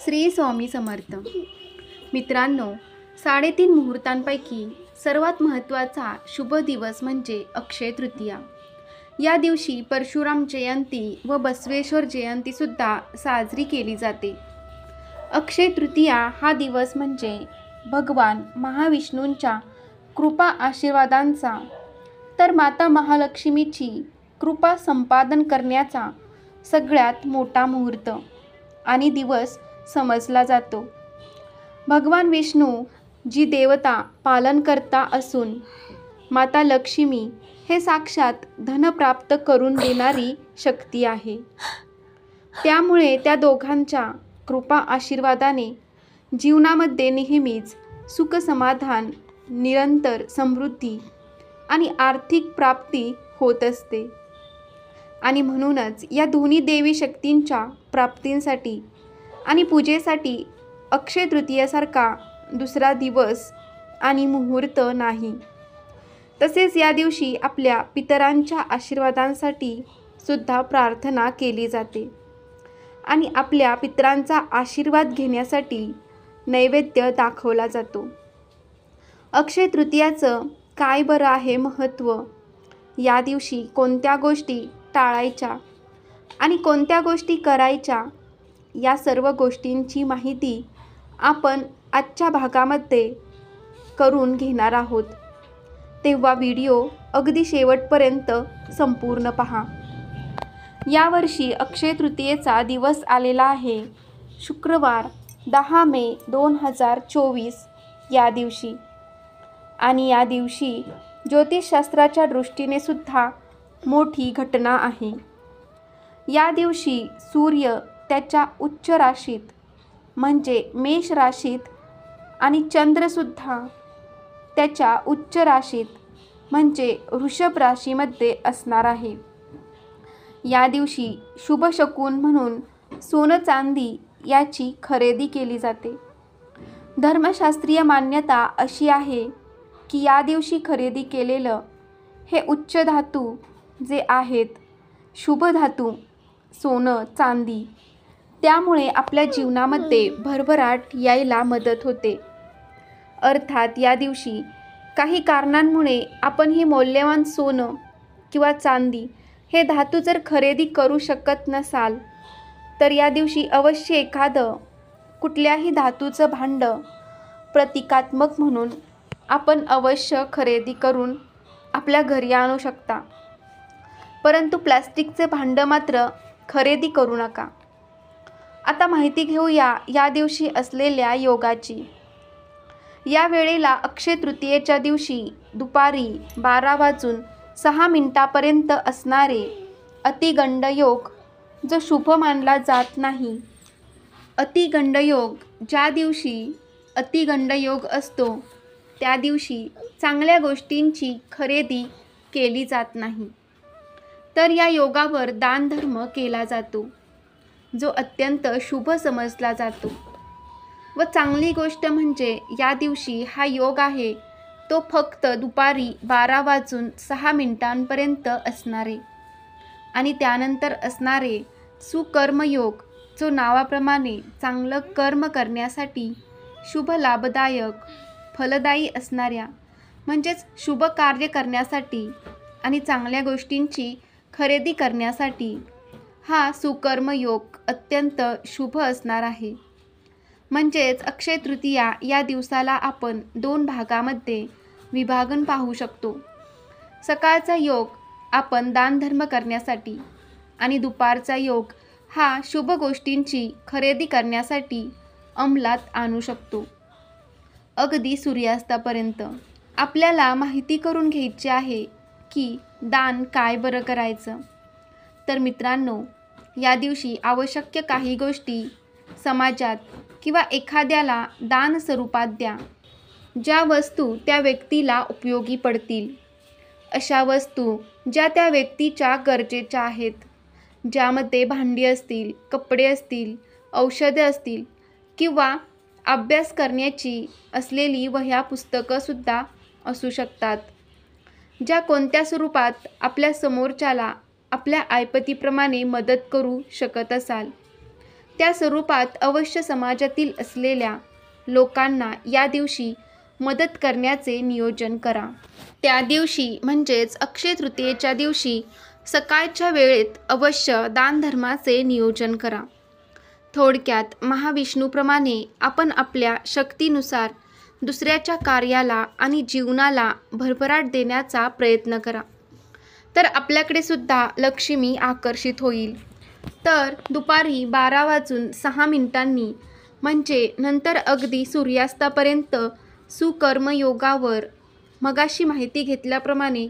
श्री स्वामी समर्थ. मित्रांनो, 3.5 मुहूर्तांपैकी सर्वात महत्त्वाचा शुभ दिवस म्हणजे अक्षय तृतीया. या दिवशी परशुराम जयंती व बसवेश्वर जयंतीसुद्धा साजरी केली जाते. अक्षय तृतीया हा दिवस म्हणजे भगवान महाविष्णूंच्या कृपा आशीर्वादांचा, तर माता महालक्ष्मीची कृपा संपादन करण्याचा सगळ्यात मोठा मुहूर्त आणि दिवस समजला जातो. भगवान विष्णू जी देवता पालनकर्ता असून माता लक्ष्मी हे साक्षात धन प्राप्त करून देणारी शक्ती आहे. त्यामुळे त्या दोघांच्या कृपा आशीर्वादाने जीवनामध्ये नेहमीच सुख समाधान, निरंतर समृद्धी आणि आर्थिक प्राप्ती होत असते. आणि म्हणूनच या दोन्ही देवी शक्तींच्या प्राप्तींसाठी आणि पूजेसाठी अक्षय तृतीयेसारखा दुसरा दिवस आणि मुहूर्त नाही. तसेच या दिवशी आपल्या पितरांच्या आशीर्वादांसाठी सुद्धा प्रार्थना केली जाते आणि आपल्या पितरांचा आशीर्वाद घेण्यासाठी नैवेद्य दाखवला जातो. अक्षय तृतीयाचं काय बरं आहे महत्त्व? या दिवशी कोणत्या गोष्टी टाळायच्या आणि कोणत्या गोष्टी करायच्या, या सर्व गोष्टींची माहिती आपण आजच्या भागामध्ये करून घेणार आहोत. तेव्हा व्हिडिओ अगदी शेवटपर्यंत संपूर्ण पहा. यावर्षी अक्षय तृतीयेचा दिवस आलेला आहे शुक्रवार 10 मे 2024 या दिवशी. आणि या दिवशी ज्योतिषशास्त्राच्या दृष्टीने सुद्धा मोठी घटना आहे. या दिवशी सूर्य त्याच्या उच्च राशीत म्हणजे मेष राशीत आणि चंद्रसुद्धा त्याच्या उच्च राशीत म्हणजे वृषभ राशीमध्ये असणार आहे. या दिवशी शुभ शकुन म्हणून सोनं चांदी याची खरेदी केली जाते. धर्मशास्त्रीय मान्यता अशी आहे की या दिवशी खरेदी केलेलं हे उच्च धातू जे आहेत शुभ धातू सोनं चांदी, त्यामुळे आपल्या जीवनामध्ये भरभराट यायला मदत होते. अर्थात या दिवशी काही कारणांमुळे आपण ही मौल्यवान सोनं किंवा चांदी हे धातू जर खरेदी करू शकत नसाल तर या दिवशी अवश्य एखादं कुठल्याही धातूचं भांडं प्रतिकात्मक म्हणून आपण अवश्य खरेदी करून आपल्या घरी आणू शकता. परंतु प्लास्टिकचे भांडं मात्र खरेदी करू नका. आता माहिती घेऊया या दिवशी असलेल्या योगाची. या वेळेला अक्षय तृतीयेच्या दिवशी दुपारी 12:06 पर्यंत असणारे अतिगंड योग जो शुभ मानला जात नाही. अतिगंड योग, ज्या दिवशी अतिगंड योग असतो त्या दिवशी चांगल्या गोष्टींची खरेदी केली जात नाही. तर या योगावर दानधर्म केला जातो जो अत्यंत शुभ समजला जातो. व चांगली गोष्ट म्हणजे या दिवशी हा योग आहे तो फक्त दुपारी 12:06 पर्यंत असणारे आणि त्यानंतर असणारे सुकर्मयोग जो नावाप्रमाणे चांगलं कर्म करण्यासाठी शुभ लाभदायक फलदायी असणाऱ्या म्हणजेच शुभ कार्य करण्यासाठी आणि चांगल्या गोष्टींची खरेदी करण्यासाठी हा सुकर्मयोग अत्यंत शुभ असणार आहे. म्हणजेच अक्षय तृतीया या दिवसाला आपण 2 भागामध्ये विभागून पाहू शकतो. सकाळचा योग आपण दानधर्म करण्यासाठी आणि दुपारचा योग हा शुभ गोष्टींची खरेदी करण्यासाठी अंमलात आणू शकतो. अगदी सूर्यास्तापर्यंत आपल्याला माहिती करून घ्यायची आहे की दान काय बरं करायचं. तर मित्रांनो, या दिवशी आवश्यक काही गोष्टी समाजात किंवा एखाद्याला दान स्वरूपात द्या. ज्या वस्तू त्या व्यक्तीला उपयोगी पडतील अशा वस्तू ज्या त्या व्यक्तीच्या गरजेच्या आहेत, ज्यामध्ये भांडी असतील, कपडे असतील, औषधे असतील किंवा अभ्यास करण्याची असलेली वह्या पुस्तकंसुद्धा असू शकतात. ज्या कोणत्या स्वरूपात आपल्या समोरच्याला आपल्या ऐपतीप्रमाणे मदत करू शकत असाल त्या स्वरूपात अवश्य समाजातील असलेल्या लोकांना या दिवशी मदत करण्याचे नियोजन करा. त्या दिवशी म्हणजेच अक्षय तृतीयेच्या दिवशी सकाळच्या वेळेत अवश्य दानधर्माचे नियोजन करा. थोडक्यात महाविष्णूप्रमाणे आपण आपल्या शक्तीनुसार दुसऱ्याच्या कार्याला आणि जीवनाला भरभराट देण्याचा प्रयत्न करा. तर आपल्याकडे सुद्धा लक्ष्मी आकर्षित होईल. तर दुपारी 12:06 म्हणजे नंतर अगदी सूर्यास्तापर्यंत सुकर्मयोगावर मगाशी माहिती घेतल्याप्रमाणे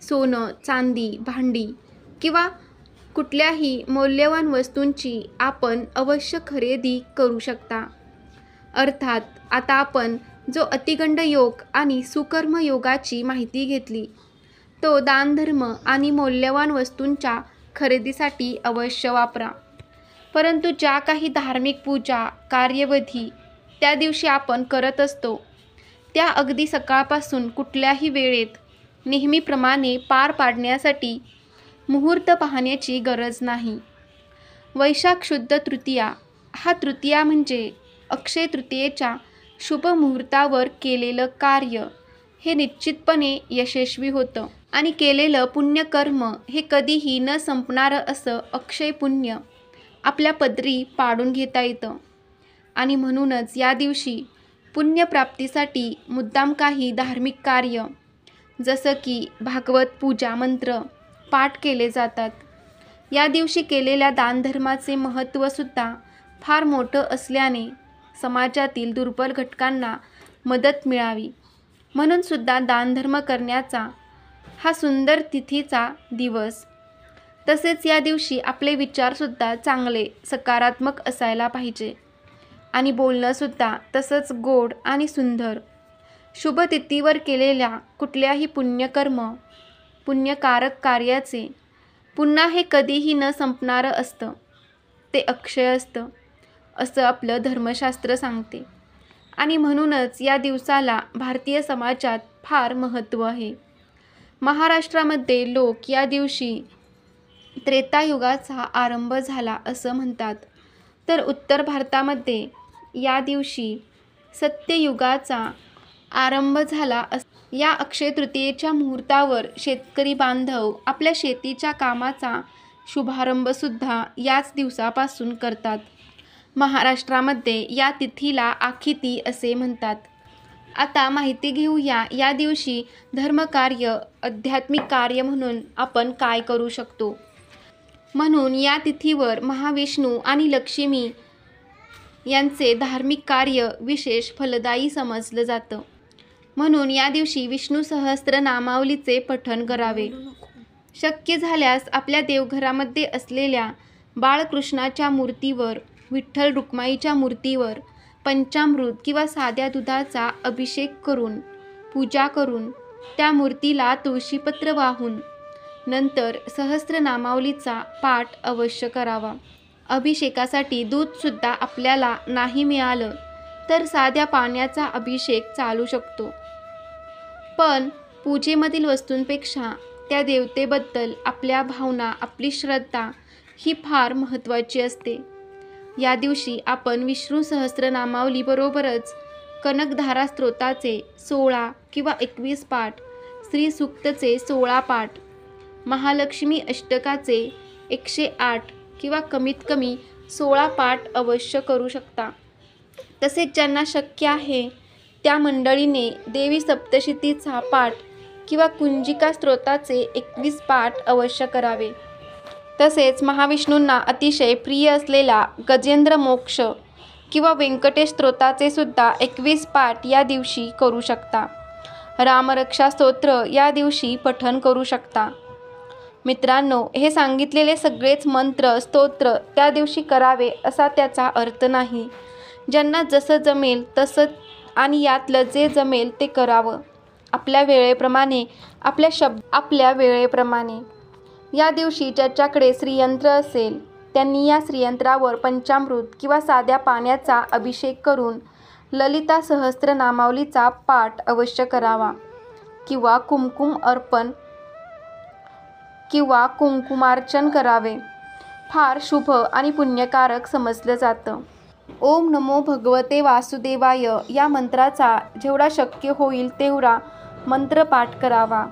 सोनं, चांदी, भांडी किंवा कुठल्याही मौल्यवान वस्तूंची आपण अवश्य खरेदी करू शकता. अर्थात आता आपण जो अतिगंड योग आणि सुकर्म योगाची माहिती घेतली तो दानधर्म आणि मौल्यवान वस्तूंच्या खरेदीसाठी अवश्य वापरा. परंतु ज्या काही धार्मिक पूजा कार्यविधी त्या दिवशी आपण करत असतो त्या अगदी सकाळपासून कुठल्याही वेळेत नेहमीप्रमाणे पार पाडण्यासाठी मुहूर्त पाहण्याची गरज नाही. वैशाख शुद्ध तृतीया हा तृतीया म्हणजे अक्षय तृतीयेच्या शुभ मुहूर्तावर केलेलं कार्य हे निश्चितपणे यशस्वी होतं आणि केलेलं पुण्यकर्म हे कधीही न संपणारं असं अक्षय पुण्य आपल्या पदरी पाडून घेता येतं. आणि म्हणूनच या दिवशी पुण्यप्राप्तीसाठी मुद्दाम काही धार्मिक कार्य जसं की भागवत पूजा मंत्र पाठ केले जातात. या दिवशी केलेल्या दानधर्माचे महत्त्वसुद्धा फार मोठं असल्याने समाजातील दुर्बल घटकांना मदत मिळावी म्हणून सुद्धा दानधर्म करण्याचा हा सुंदर तिथीचा दिवस. तसेच या दिवशी आपले विचारसुद्धा चांगले सकारात्मक असायला पाहिजे आणि बोलणंसुद्धा तसंच गोड आणि सुंदर. शुभ तिथीवर केलेल्या कुठल्याही पुण्यकारक कार्याचे पुन्हा हे कधीही न संपणारं असतं, ते अक्षय असतं असं आपलं धर्मशास्त्र सांगते. आणि म्हणूनच या दिवसाला भारतीय समाजात फार महत्त्व आहे. महाराष्ट्रामध्ये लोक या दिवशी त्रेतायुगाचा आरंभ झाला असं म्हणतात, तर उत्तर भारतामध्ये या दिवशी सत्ययुगाचा आरंभ झाला या अक्षय तृतीयेच्या मुहूर्तावर शेतकरी बांधव आपल्या शेतीच्या कामाचा शुभारंभसुद्धा याच दिवसापासून करतात. महाराष्ट्रामध्ये या तिथीला आखिती असे म्हणतात. आता माहिती घेऊया या दिवशी धर्मकार्य आध्यात्मिक कार्य म्हणून आपण काय करू शकतो. म्हणून या तिथीवर महाविष्णू आणि लक्ष्मी यांचे धार्मिक कार्य विशेष फलदायी समजलं जातं. म्हणून या दिवशी विष्णू सहस्त्रनामावलीचे पठण करावे. शक्य झाल्यास आपल्या देवघरामध्ये असलेल्या बाळकृष्णाच्या मूर्तीवर, विठ्ठल रुक्माईच्या मूर्तीवर पंचामृत किंवा साध्या दुधाचा अभिषेक करून पूजा करून त्या मूर्तीला तुळशीपत्र वाहून नंतर सहस्त्रनामावलीचा पाठ अवश्य करावा. अभिषेकासाठी दूधसुद्धा आपल्याला नाही मिळालं तर साध्या पाण्याचा अभिषेक चालू शकतो. पण पूजेमधील वस्तूंपेक्षा त्या देवतेबद्दल आपल्या भावना, आपली श्रद्धा ही फार महत्त्वाची असते. या दिवशी आपण विष्णू सहस्त्रनामावलीबरोबरच कनकधारा स्तोत्राचे 16 किंवा 21 पाठ, श्री सूक्तचे 16 पाठ, महालक्ष्मी अष्टकाचे 108 किंवा कमीत कमी 16 पाठ अवश्य करू शकता. तसेच ज्यांना शक्य आहे त्या मंडळीने देवी सप्तशतीचा पाठ किंवा कुंजिका स्तोत्राचे 21 पाठ अवश्य करावे. तसेच महाविष्णूंना अतिशय प्रिय असलेला गजेंद्र मोक्ष किंवा व्यंकटेश स्तोत्राचे सुद्धा 21 पाठ या दिवशी करू शकता. रामरक्षा स्तोत्र या दिवशी पठण करू शकता. मित्रांनो, हे सांगितलेले सगळेच मंत्र स्तोत्र त्या दिवशी करावे असा त्याचा अर्थ नाही. ज्यांना जसं जमेल तसं आणि यातलं जे जमेल ते करावं आपल्या वेळेप्रमाणे, आपल्या वेळेप्रमाणे. या दिवशी ज्याच्याकडे श्रीयंत्र असेल त्यांनी या श्रीयंत्रावर पंचामृत किंवा साध्या पाण्याचा अभिषेक करून ललिता सहस्त्रनामावलीचा पाठ अवश्य करावा किंवा कुंकुमार्चन करावे. फार शुभ आणि पुण्यकारक समजलं जातं. ओम नमो भगवते वासुदेवाय या मंत्राचा जेवढा शक्य होईल तेवढा मंत्रपाठ करावा.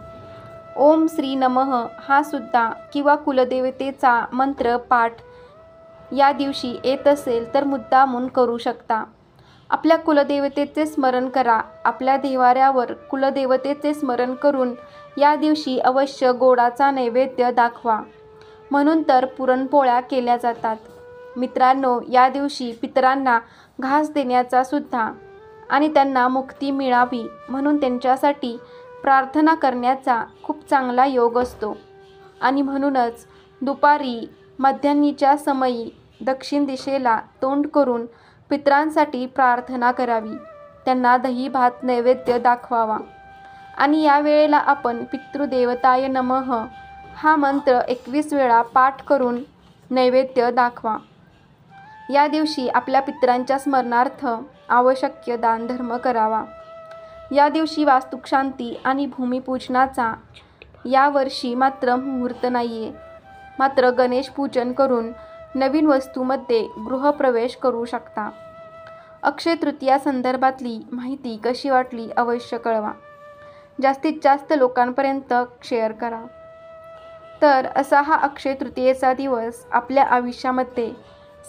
ओम श्री नमः हा सुद्धा किंवा कुलदेवतेचा मंत्र पाठ या दिवशी येत असेल तर मुद्दामून करू शकता. आपल्या कुलदेवतेचे स्मरण करा. आपल्या देव्हाऱ्यावर कुलदेवतेचे स्मरण करून या दिवशी अवश्य गोडाचा नैवेद्य दाखवा. म्हणून तर पुरणपोळ्या केल्या जातात. मित्रांनो, या दिवशी पितरांना घास देण्याचा सुद्धा आणि त्यांना मुक्ती मिळावी म्हणून त्यांच्यासाठी प्रार्थना करण्याचा खूप चांगला योग असतो. आणि म्हणूनच दुपारी मध्यान्हीच्या समयी दक्षिण दिशेला तोंड करून पितरांसाठी प्रार्थना करावी. त्यांना दही भात नैवेद्य दाखवावा. आणि या वेळेला आपण पितृदेवताय नमः हा मंत्र 21 वेळा पाठ करून नैवेद्य दाखवा. या दिवशी आपल्या पितरांच्या स्मरणार्थ आवश्यक दानधर्म करावा. या दिवशी वास्तुशांती आणि भूमिपूजनाचा यावर्षी मात्र मुहूर्त नाही आहे. मात्र गणेश पूजन करून नवीन वस्तूमध्ये गृहप्रवेश करू शकता. अक्षय तृतीया संदर्भातली माहिती कशी वाटली अवश्य कळवा. जास्तीत जास्त लोकांपर्यंत शेअर करा. तर असा हा अक्षय तृतीयेचा दिवस आपल्या आयुष्यामध्ये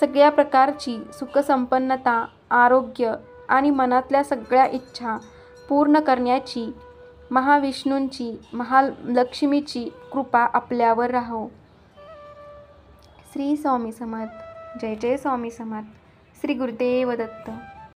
सगळ्या प्रकारची सुखसंपन्नता, आरोग्य आणि मनातल्या सगळ्या इच्छा पूर्ण करण्याची महाविष्णूंची, महालक्ष्मीची कृपा आपल्यावर राहो. श्री स्वामी समर्थ. जय जय स्वामी समर्थ. श्री गुरुदेव दत्त.